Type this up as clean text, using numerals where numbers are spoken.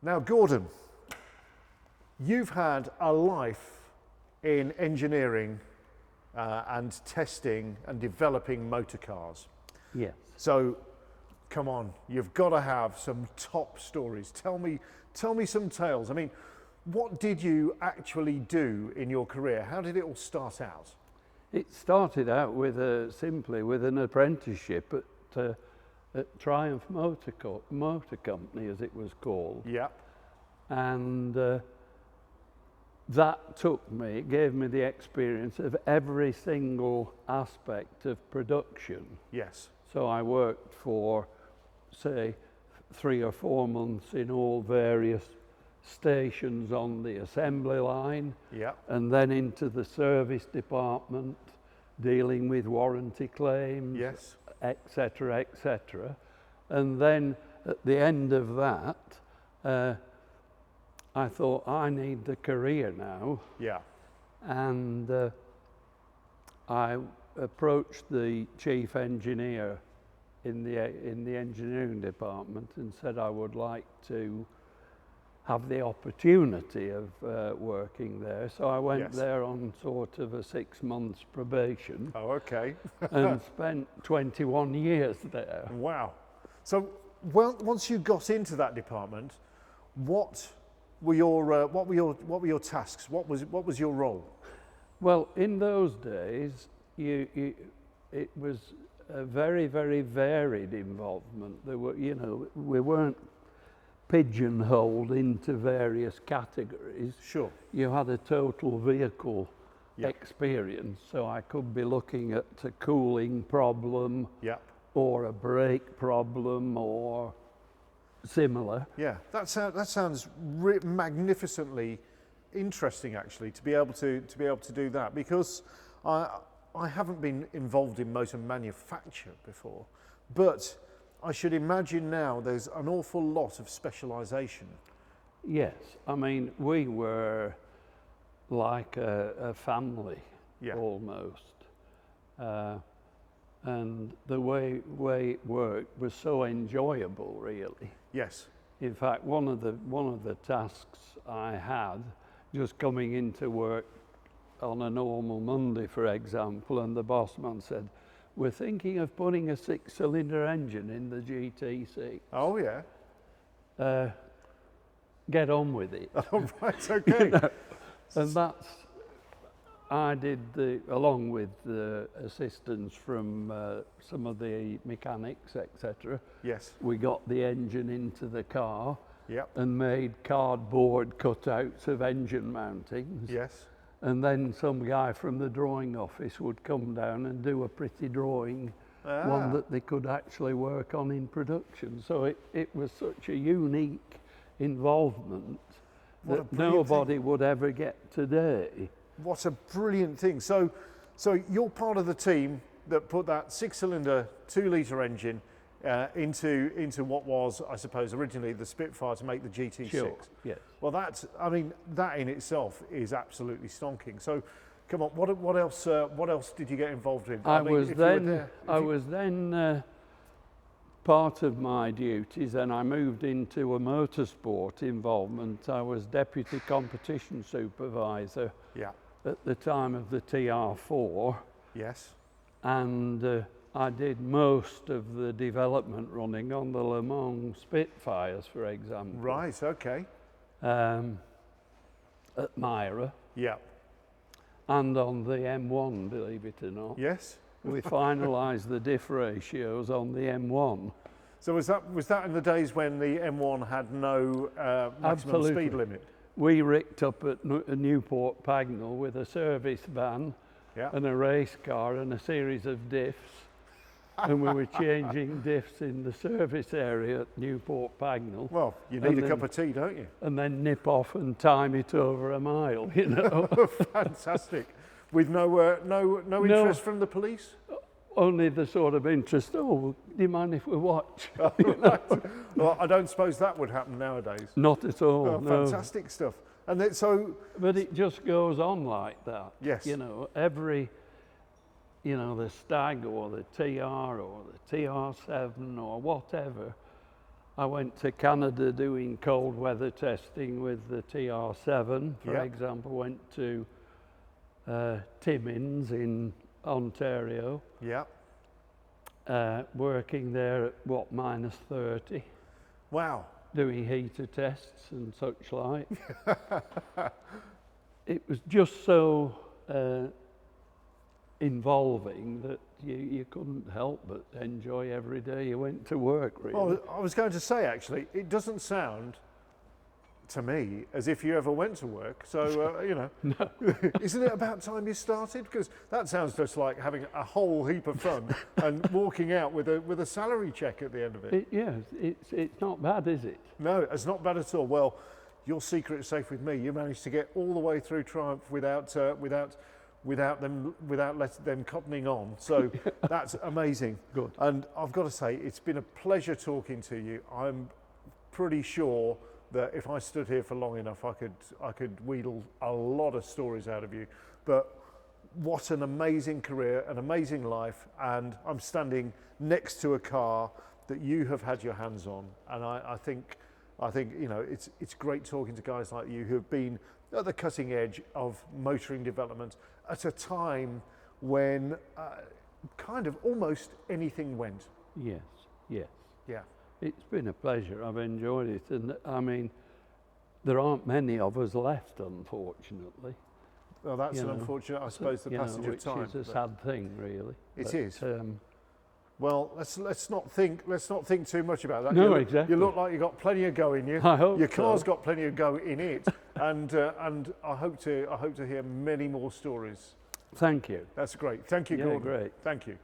Now, Gordon, you've had a life in engineering and testing and developing motor cars. Yes. So, come on, you've got to have some top stories. Tell me some tales. I mean, what did you actually do in your career? How did it all start out? It started out with simply with an apprenticeship at Triumph Motor Company, as it was called. Yeah. And that it gave me the experience of every single aspect of production. Yes. So I worked for, say, 3 or 4 months in all various stations on the assembly line. Yeah. And then into the service department, dealing with warranty claims, Yes. etc., etc. And then at the end of that, I thought, I need the career now. Yeah. And I approached the chief engineer in the engineering department and said I would like to have the opportunity of working there. So I went there on sort of a 6 months probation. Oh, okay. And spent 21 years there. Wow. So, well, once you got into that department, what were your tasks? What was your role? Well, in those days, it was a very, very varied involvement. There were, we weren't pigeonholed into various categories. Sure. You had a total vehicle experience, so I could be looking at a cooling problem or a brake problem or similar. Yeah, that sounds magnificently interesting, actually, to be able to do that, because I haven't been involved in motor manufacture before, but I should imagine now there's an awful lot of specialisation. Yes, I mean, we were like a family almost. And the way it worked was so enjoyable, really. Yes. In fact, one of the tasks I had, just coming into work on a normal Monday, for example, and the boss man said, "We're thinking of putting a 6-cylinder engine in the GT6. Oh yeah. Get on with it." Oh, right. Okay. And I did along with the assistance from some of the mechanics, etc. Yes. We got the engine into the car. Yep. And made cardboard cutouts of engine mountings. Yes. And then some guy from the drawing office would come down and do a pretty drawing, one that they could actually work on in production. So it was such a unique involvement that nobody would ever get today. What a brilliant thing. So you're part of the team that put that 6-cylinder 2-litre engine into what was, I suppose, originally the Spitfire to make the GT6. Sure, yes. Well, that in itself is absolutely stonking. So, come on, what else did you get involved in? I was then part of my duties, and I moved into a motorsport involvement. I was deputy competition supervisor at the time of the TR4. Yes. And I did most of the development running on the Le Mans Spitfires, for example. Right, okay. At Myra. Yeah. And on the M1, believe it or not. Yes. We finalised the diff ratios on the M1. So was that in the days when the M1 had no maximum speed limit? We ricked up at Newport Pagnell with a service van and a race car and a series of diffs. And we were changing diffs in the service area at Newport Pagnell. Well, you need a cup of tea, don't you? And then nip off and time it over a mile, you know. Fantastic. With no interest from the police? Only the sort of interest, do you mind if we watch? Right. Well, I don't suppose that would happen nowadays. Not at all, Oh, no. fantastic stuff. And But it just goes on like that. Yes. You know, the Stag or the TR or the TR7 or whatever, I went to Canada doing cold weather testing with the TR7, for Yep. example. Went to Timmins in Ontario, Yeah. working there at -30, Wow. doing heater tests and such like. It was just so involving that you couldn't help but enjoy every day you went to work, really. Well, I was going to say, actually, it doesn't sound to me as if you ever went to work. So, you know, No. isn't it about time you started? Because that sounds just like having a whole heap of fun and walking out with a salary check at the end of it. It's not bad, is it? No, it's not bad at all. Well, your secret is safe with me. You managed to get all the way through Triumph without letting them cottoning on. So that's amazing. Good. And I've got to say, it's been a pleasure talking to you. I'm pretty sure that if I stood here for long enough, I could wheedle a lot of stories out of you. But what an amazing career, an amazing life, and I'm standing next to a car that you have had your hands on, and I think you know it's great talking to guys like you who have been at the cutting edge of motoring development at a time when kind of almost anything went. Yes. Yeah. It's been a pleasure. I've enjoyed it, and I mean, there aren't many of us left, unfortunately. Well, that's You an know, unfortunate, I suppose, the passage of time. Which is a sad thing, really. It But, is. Well, let's not think too much about that. No, exactly. You look like you've got plenty of go in you. I hope Your car's so. got plenty of go in it, and I hope to hear many more stories. Thank you. That's great. Thank you, Yeah, Gordon. great. Thank you.